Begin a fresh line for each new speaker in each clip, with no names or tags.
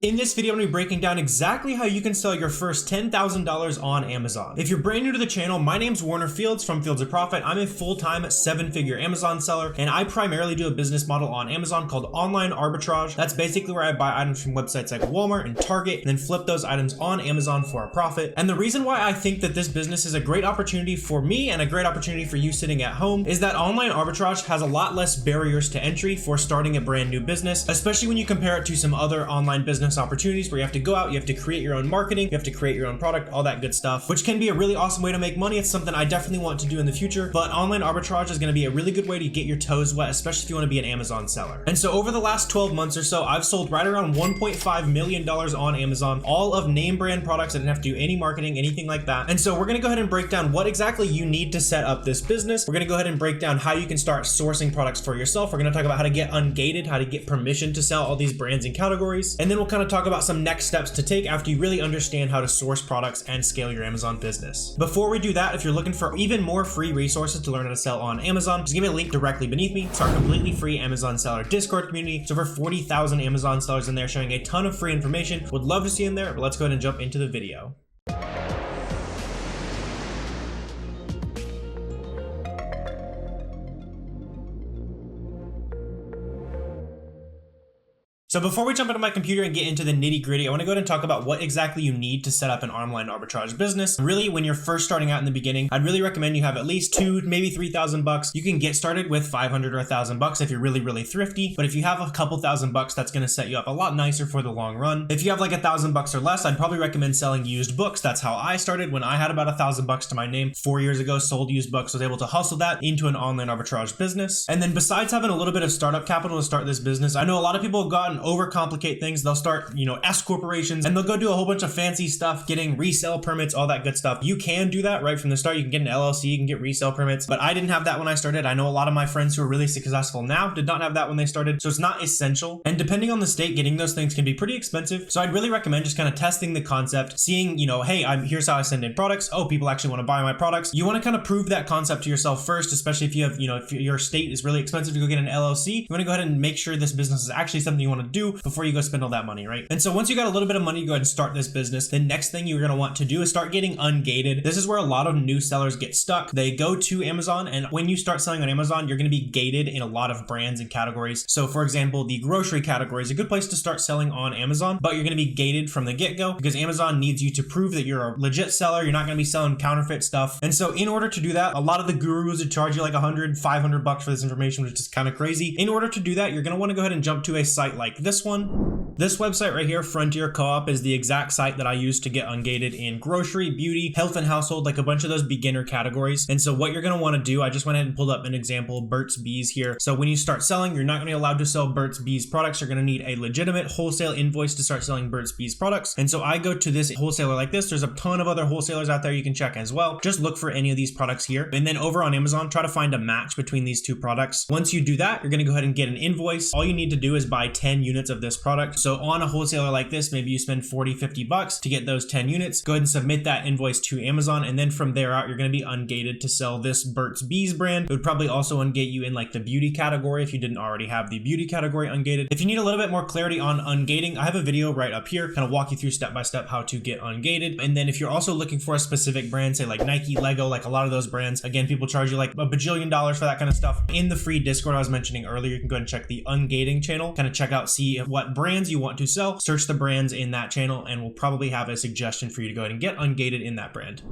In this video, I'm going to be breaking down exactly how you can sell your first $10,000 on Amazon. If you're brand new to the channel, my name's Warner Fields from Fields of Profit. I'm a full-time 7-figure Amazon seller, and I primarily do a business model on Amazon called online arbitrage. That's basically where I buy items from websites like Walmart and Target, and then flip those items on Amazon for a profit. And the reason why I think that this business is a great opportunity for me and a great opportunity for you sitting at home is that online arbitrage has a lot less barriers to entry for starting a brand new business, especially when you compare it to some other online business opportunities where you have to go out, you have to create your own marketing, you have to create your own product, all that good stuff, which can be a really awesome way to make money. It's something I definitely want to do in the future, but online arbitrage is going to be a really good way to get your toes wet, especially if you want to be an Amazon seller. And so over the last 12 months or so, I've sold right around $1.5 million on Amazon, all of name brand products. I didn't have to do any marketing, anything like that. And so we're going to go ahead and break down what exactly you need to set up this business. We're going to go ahead and break down how you can start sourcing products for yourself. We're going to talk about how to get ungated, how to get permission to sell all these brands and categories. And then we'll kind of talk about some next steps to take after you really understand how to source products and scale your Amazon business. Before we do that, if you're looking for even more free resources to learn how to sell on Amazon, just give me a link directly beneath me. It's our completely free Amazon seller Discord community. It's over 40,000 Amazon sellers in there sharing a ton of free information. Would love to see you in there, but let's go ahead and jump into the video. So before we jump into my computer and get into the nitty gritty, I want to go ahead and talk about what exactly you need to set up an online arbitrage business. Really, when you're first starting out in the beginning, I'd really recommend you have at least $2,000, maybe $3,000. You can get started with $500 or $1,000 if you're really, really thrifty. But if you have a couple $1,000, that's going to set you up a lot nicer for the long run. If you have like $1,000 or less, I'd probably recommend selling used books. That's how I started when I had about $1,000 to my name 4 years ago, sold used books, was able to hustle that into an online arbitrage business. And then besides having a little bit of startup capital to start this business, I know a lot of people have gotten overcomplicate things. They'll start, S corporations, and they'll go do a whole bunch of fancy stuff, getting resale permits, all that good stuff. You can do that right from the start. You can get an LLC, you can get resale permits, but I didn't have that when I started. I know a lot of my friends who are really successful now did not have that when they started. So it's not essential. And depending on the state, getting those things can be pretty expensive. So I'd really recommend just kind of testing the concept, seeing, hey, here's how I send in products. Oh, people actually want to buy my products. You want to kind of prove that concept to yourself first, especially if you have, if your state is really expensive to go get an LLC. You want to go ahead and make sure this business is actually something you want to do before you go spend all that money, right? And so once you got a little bit of money to go ahead and start this business, the next thing you're going to want to do is start getting ungated. This is where a lot of new sellers get stuck. They go to Amazon, and when you start selling on Amazon, you're going to be gated in a lot of brands and categories. So for example, the grocery category is a good place to start selling on Amazon, but you're going to be gated from the get-go because Amazon needs you to prove that you're a legit seller. You're not going to be selling counterfeit stuff. And so in order to do that, a lot of the gurus would charge you like $100, $500 for this information, which is kind of crazy. In order to do that, you're going to want to go ahead and jump to a site like this one. This website right here, Frontier Co-op, is the exact site that I use to get ungated in grocery, beauty, health and household, like a bunch of those beginner categories. And so what you're going to want to do, I just went ahead and pulled up an example, Burt's Bees here. So when you start selling, you're not going to be allowed to sell Burt's Bees products. You're going to need a legitimate wholesale invoice to start selling Burt's Bees products. And so I go to this wholesaler like this. There's a ton of other wholesalers out there you can check as well. Just look for any of these products here. And then over on Amazon, try to find a match between these two products. Once you do that, you're going to go ahead and get an invoice. All you need to do is buy 10 units of this product. So on a wholesaler like this, maybe you spend $40, $50 to get those 10 units. Go ahead and submit that invoice to Amazon. And then from there out, you're going to be ungated to sell this Burt's Bees brand. It would probably also ungate you in like the beauty category if you didn't already have the beauty category ungated. If you need a little bit more clarity on ungating, I have a video right up here, kind of walk you through step by step how to get ungated. And then if you're also looking for a specific brand, say like Nike, Lego, like a lot of those brands, again, people charge you like $1 bajillion for that kind of stuff. In the free Discord I was mentioning earlier, you can go ahead and check the ungating channel, kind of check out, see what brands you want to sell, search the brands in that channel, and we'll probably have a suggestion for you to go ahead and get ungated in that brand.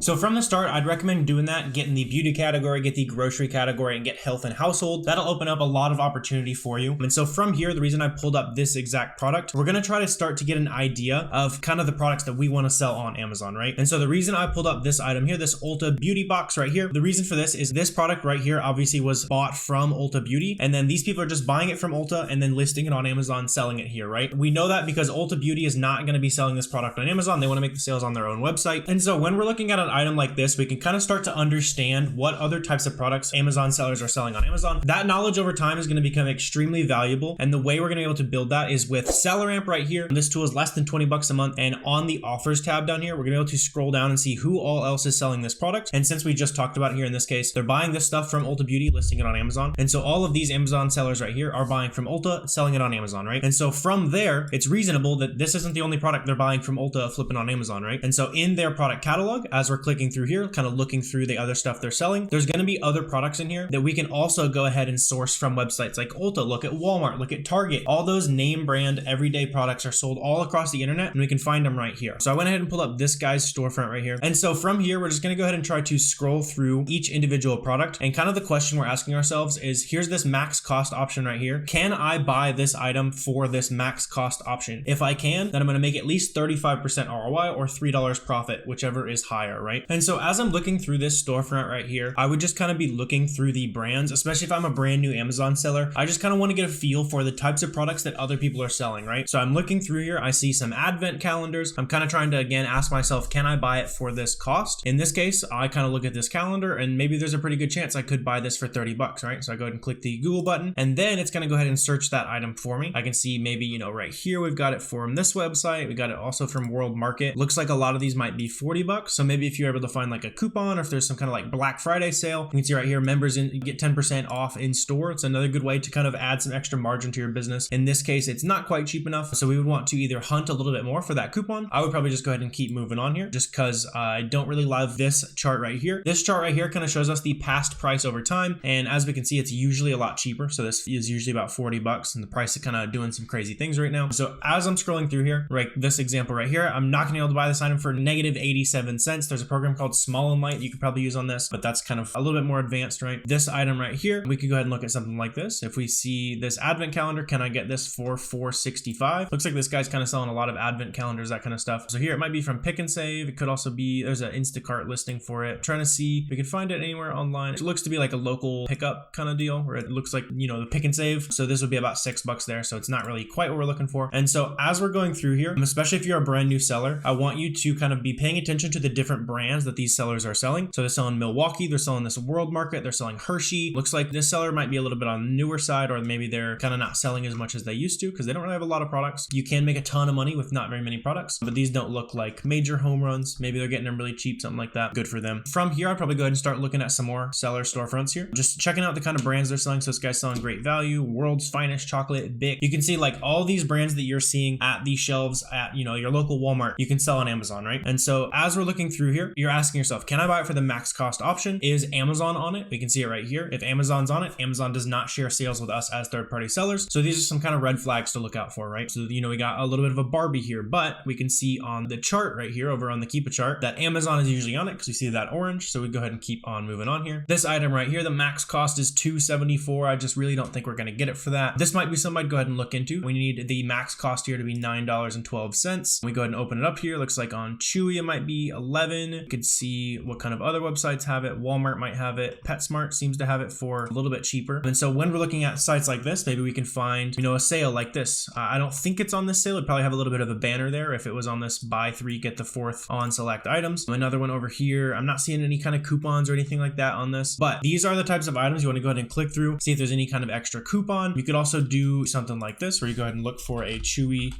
So from the start, I'd recommend doing that, get in the beauty category, get the grocery category, and get health and household. That'll open up a lot of opportunity for you. And so from here, the reason I pulled up this exact product, we're going to try to start to get an idea of kind of the products that we want to sell on Amazon, right? And so the reason I pulled up this item here, this Ulta Beauty box right here, the reason for this is this product right here obviously was bought from Ulta Beauty, and then these people are just buying it from Ulta and then listing it on Amazon, selling it here, right? We know that because Ulta Beauty is not going to be selling this product on Amazon. They want to make the sales on their own website. And so when we're looking at an item like this, we can kind of start to understand what other types of products Amazon sellers are selling on Amazon. That knowledge over time is going to become extremely valuable. And the way we're going to be able to build that is with SellerAmp right here. This tool is less than $20 a month. And on the offers tab down here, we're going to be able to scroll down and see who all else is selling this product. And since we just talked about it here in this case, they're buying this stuff from Ulta Beauty, listing it on Amazon. And so all of these Amazon sellers right here are buying from Ulta, selling it on Amazon. Amazon, right? And so from there, it's reasonable that this isn't the only product they're buying from Ulta flipping on Amazon, right? And so in their product catalog, as we're clicking through here, kind of looking through the other stuff they're selling, there's going to be other products in here that we can also go ahead and source from websites like Ulta. Look at Walmart, look at Target. All those name brand everyday products are sold all across the internet, and we can find them right here. So I went ahead and pulled up this guy's storefront right here. And so from here, we're just going to go ahead and try to scroll through each individual product. And kind of the question we're asking ourselves is, here's this max cost option right here. Can I buy this item for this max cost option? If I can, then I'm going to make at least 35% ROI or $3 profit, whichever is higher, right? And so as I'm looking through this storefront right here, I would just kind of be looking through the brands, especially if I'm a brand new Amazon seller. I just kind of want to get a feel for the types of products that other people are selling, right? So I'm looking through here, I see some advent calendars. I'm kind of trying to, again, ask myself, can I buy it for this cost? In this case, I kind of look at this calendar and maybe there's a pretty good chance I could buy this for 30 bucks, right? So I go ahead and click the Google button, and then it's going to go ahead and search that item for me. I can see maybe, you know, right here, we've got it from this website. We got it also from World Market. Looks like a lot of these might be 40 bucks. So maybe if you're able to find like a coupon, or if there's some kind of like Black Friday sale, you can see right here, members get 10% off in store. It's another good way to kind of add some extra margin to your business. In this case, it's not quite cheap enough. So we would want to either hunt a little bit more for that coupon. I would probably just go ahead and keep moving on here, just because I don't really love this chart right here. This chart right here kind of shows us the past price over time. And as we can see, it's usually a lot cheaper. So this is usually about 40 bucks, and the price is kind of doing some crazy things right now. So as I'm scrolling through here, right, this example right here, I'm not going to be able to buy this item for negative 87 cents. There's a program called Small and Light you could probably use on this, but that's kind of a little bit more advanced, right? This item right here, we could go ahead and look at something like this. If we see this advent calendar, can I get this for $4.65? Looks like this guy's kind of selling a lot of advent calendars, that kind of stuff. So here it might be from Pick and Save. It could also be, there's an Instacart listing for it. I'm trying to see if we can find it anywhere online. It looks to be like a local pickup kind of deal, where it looks like, you know, the Pick and Save. So this would be about $6 there. So it's not really quite what we're looking for. And so as we're going through here, especially if you're a brand new seller, I want you to kind of be paying attention to the different brands that these sellers are selling. So they're selling Milwaukee, they're selling this World Market, they're selling Hershey. Looks like this seller might be a little bit on the newer side, or maybe they're kind of not selling as much as they used to because they don't really have a lot of products. You can make a ton of money with not very many products, but these don't look like major home runs. Maybe they're getting them really cheap, something like that. Good for them. From here, I'd probably go ahead and start looking at some more seller storefronts here. Just checking out the kind of brands they're selling. So this guy's selling Great Value, World's Finest Chocolate, Bic. You can see like all these brands that you're seeing at these shelves at, you know, your local Walmart, you can sell on Amazon, right? And so as we're looking through here, you're asking yourself, can I buy it for the max cost option? Is Amazon on it? We can see it right here. If Amazon's on it, Amazon does not share sales with us as third-party sellers. So these are some kind of red flags to look out for, right? So, you know, we got a little bit of a Barbie here, but we can see on the chart right here over on the Keepa chart that Amazon is usually on it because we see that orange. So we go ahead and keep on moving on here. This item right here, the max cost is $2.74. I just really don't think we're going to get it for that. This might be something I'd go ahead and look into. We need the max cost here to be $9.12. We go ahead and open it up here. Looks like on Chewy it might be $11. You could see what kind of other websites have it. Walmart might have it. PetSmart seems to have it for a little bit cheaper. And so when we're looking at sites like this, maybe we can find, you know, a sale like this. I don't think it's on this sale. It'd probably have a little bit of a banner there if it was on this buy 3 get the 4th on select items. Another one over here, I'm not seeing any kind of coupons or anything like that on this, but these are the types of items you want to go ahead and click through, see if there's any kind of extra coupon. You could also do something like this where you go ahead and look for a Chewy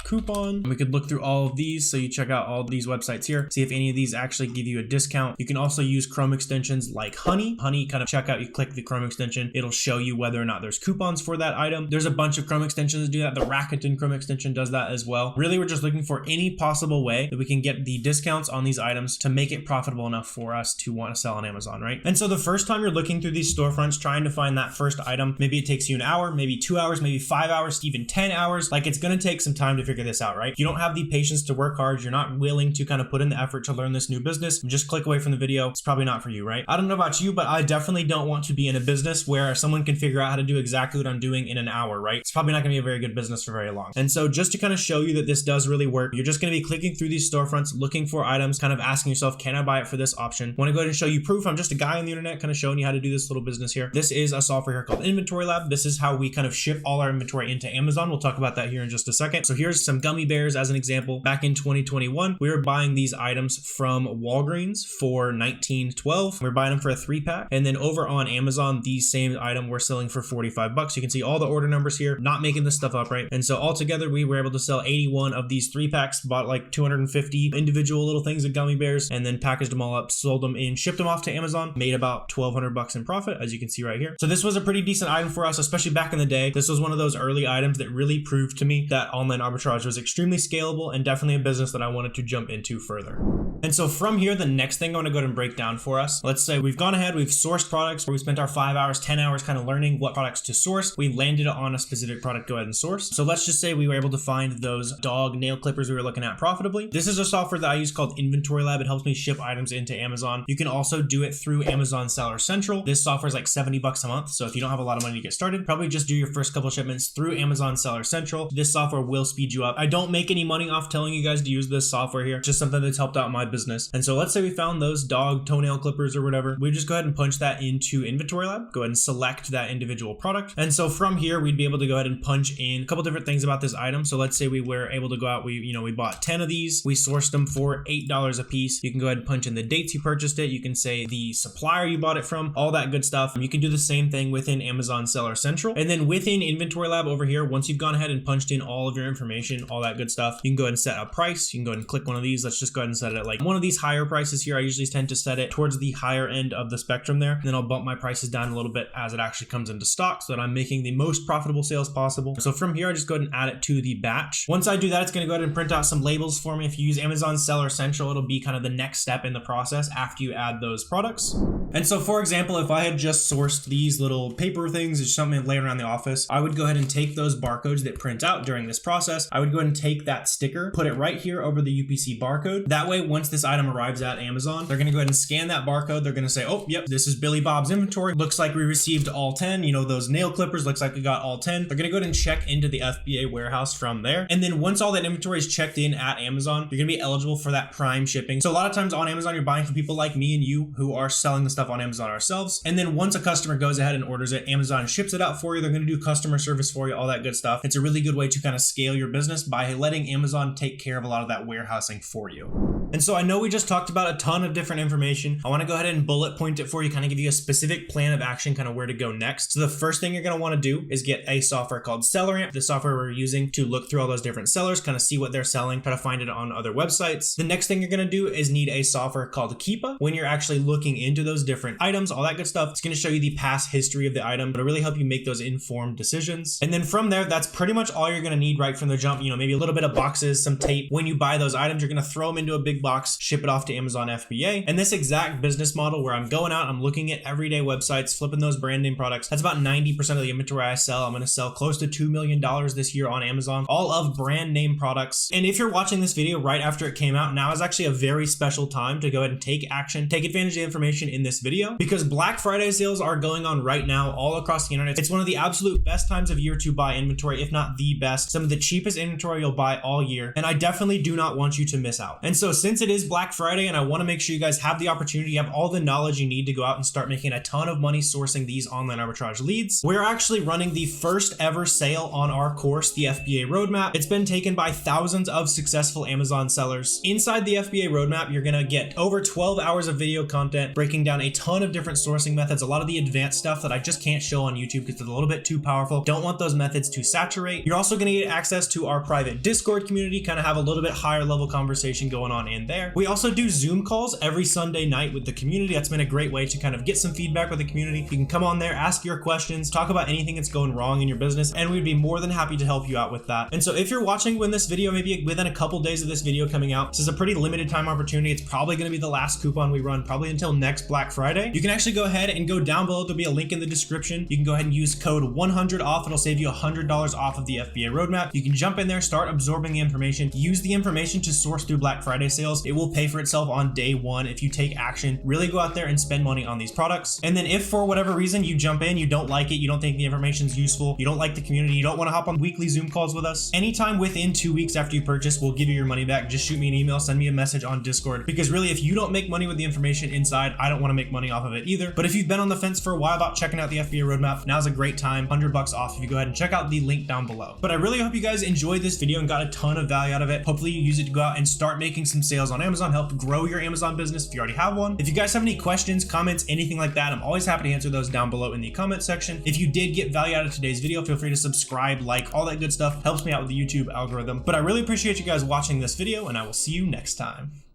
coupon. We could look through all of these. So you check out all these websites here, see if any of these actually give you a discount. You can also use Chrome extensions like Honey. Honey kind of check out, you click the Chrome extension, it'll show you whether or not there's coupons for that item. There's a bunch of Chrome extensions that do that. The Rakuten Chrome extension does that as well. Really, we're just looking for any possible way that we can get the discounts on these items to make it profitable enough for us to want to sell on Amazon, right? And so the first time you're looking through these storefronts, trying to find that first item, maybe it takes you an hour, maybe 2 hours, maybe 5 hours, even 10 hours. Like, it's going to take some time to figure this out, right? If you don't have the patience to work hard, you're not willing to kind of put in the effort to learn this new business, just click away from the video. It's probably not for you, right? I don't know about you, but I definitely don't want to be in a business where someone can figure out how to do exactly what I'm doing in an hour, right? It's probably not going to be a very good business for very long. And so just to kind of show you that this does really work, you're just going to be clicking through these storefronts, looking for items, kind of asking yourself, can I buy it for this option? Want to go ahead and show you proof? I'm just a guy on the internet kind of showing you how to do this little business here. This is a software here called Inventory Lab. This is how we kind of ship all our inventory into Amazon. We'll talk about that here in just a second. So here's some gummy bears as an example. Back in 2021, we were buying these items from Walgreens for $19.12. We're buying them for a 3-pack. And then over on Amazon, these same item we're selling for $45. You can see all the order numbers here, not making this stuff up, right? And so altogether, we were able to sell 81 of these 3-packs, bought like 250 individual little things of gummy bears, and then packaged them all up, sold them in, shipped them off to Amazon, made about $1,200 in profit, as you can see right here. So this was a pretty decent item for us, especially back in the day. This was one of those early items that really proved to me that online arbitrage was extremely scalable and definitely a business that I wanted to jump into further. And so from here, the next thing I want to go ahead and break down for us, let's say we've gone ahead, we've sourced products, where we spent our 5 hours, 10 hours kind of learning what products to source. We landed on a specific product, go ahead and source. So let's just say we were able to find those dog nail clippers we were looking at profitably. This is a software that I use called Inventory Lab. It helps me ship items into Amazon. You can also do it through Amazon Seller Central. This software is like $70 a month. So if you don't have a lot of money to get started, probably just do your first couple shipments through Amazon Seller Central. This software will speed you up. I don't make any money off telling you guys to use this software here, just something that's helped out my business. And so let's say we found those dog toenail clippers or whatever. We just go ahead and punch that into Inventory Lab, go ahead and select that individual product. And so from here, we'd be able to go ahead and punch in a couple different things about this item. So let's say we were able to go out, we bought 10 of these, we sourced them for $8 a piece. You can go ahead and punch in the dates you purchased it. You can say the supplier you bought it from, all that good stuff. You can do the same thing within Amazon Seller Central. And then within Inventory Lab over here, once you've gone ahead and punched in all of your information, all that good stuff, you can go ahead and set a price. You can go ahead and click one of these. Let's just go ahead and set it at like one of these higher prices here. I usually tend to set it towards the higher end of the spectrum there. And then I'll bump my prices down a little bit as it actually comes into stock so that I'm making the most profitable sales possible. So from here, I just go ahead and add it to the batch. Once I do that, it's going to go ahead and print out some labels for me. If you use Amazon Seller Central, it'll be kind of the next step in the process after you add those products. And so for example, if I had just sourced these little paper things, it's something laying around the office, I would go ahead and take those barcodes that print out during this process. I would go ahead and take that sticker, put it right here over the UPC barcode. That way, once this item arrives at Amazon, they're going to go ahead and scan that barcode. They're going to say, oh, yep, this is Billy Bob's inventory. Looks like we received all 10. You know, those nail clippers, looks like we got all 10. They're going to go ahead and check into the FBA warehouse from there. And then once all that inventory is checked in at Amazon, you're going to be eligible for that Prime shipping. So a lot of times on Amazon, you're buying from people like me and you who are selling the stuff on Amazon ourselves. And then once a customer goes ahead and orders it, Amazon ships it out for you. They're going to do customer service for you, all that good stuff. It's a really good way to kind of scale your business by letting Amazon take care of a lot of that warehousing for you. And so I know we just talked about a ton of different information. I want to go ahead and bullet point it for you, kind of give you a specific plan of action, kind of where to go next. So the first thing you're going to want to do is get a software called SellerAmp, the software we're using to look through all those different sellers, kind of see what they're selling, try to find it on other websites. The next thing you're going to do is need a software called Keepa. When you're actually looking into those different items, all that good stuff, it's going to show you the past history of the item. It'll really help you make those informed decisions. And then from there, that's pretty much all you're going to need right from the jump. You know, maybe a little bit of boxes, some tape. When you buy those items, you're going to throw them into a big box, ship it off to Amazon FBA. And this exact business model where I'm going out, I'm looking at everyday websites, flipping those brand name products. That's about 90% of the inventory I sell. I'm going to sell close to $2 million this year on Amazon, all of brand name products. And if you're watching this video right after it came out, now is actually a very special time to go ahead and take action, take advantage of the information in this video, because Black Friday sales are going on right now all across the internet. It's one of the absolute best times of year to buy inventory, if not the best. Some of the cheapest inventory you'll buy all year. And I definitely do not want you to miss out. And so since it is Black Friday and I want to make sure you guys have the opportunity, you have all the knowledge you need to go out and start making a ton of money sourcing these online arbitrage leads, we're actually running the first ever sale on our course, the FBA Roadmap. It's been taken by thousands of successful Amazon sellers. Inside the FBA Roadmap, you're going to get over 12 hours of video content breaking down a ton of different sourcing methods, a lot of the advanced stuff that I just can't show on YouTube because it's a little bit too powerful. Don't want those methods to saturate. You're also going to get access to our private Discord community, kind of have a little bit higher level conversation going on in there. We also do Zoom calls every Sunday night with the community. That's been a great way to kind of get some feedback with the community. You can come on there, ask your questions, talk about anything that's going wrong in your business, and we'd be more than happy to help you out with that. And so if you're watching when this video, maybe within a couple days of this video coming out, this is a pretty limited time opportunity. It's probably going to be the last coupon we run, probably until next Black Friday. You can actually go ahead and go down below. There'll be a link in the description. You can go ahead and use code 100OFF. It'll save you $100 off of the FBA Roadmap. You can jump in there, start absorbing the information, use the information to source through Black Friday sales. It will pay for itself on day one if you take action, really go out there and spend money on these products. And then if for whatever reason you jump in, you don't like it, you don't think the information is useful, you don't like the community, you don't want to hop on weekly Zoom calls with us, anytime within 2 weeks after you purchase, we'll give you your money back. Just shoot me an email, send me a message on Discord, because really if you don't make money with the information inside, I don't want to make money off of it either. But if you've been on the fence for a while about checking out the FBA Roadmap, now's a great time, $100 off if you go ahead and check out the link down below. But I really hope you guys enjoyed enjoyed this video and got a ton of value out of it, hopefully you use it to go out and start making some sales on Amazon, help grow your Amazon business if you already have one. If you guys have any questions, comments, anything like that, I'm always happy to answer those down below in the comment section. If you did get value out of today's video, feel free to subscribe, like, all that good stuff. Helps me out with the YouTube algorithm. But I really appreciate you guys watching this video, and I will see you next time.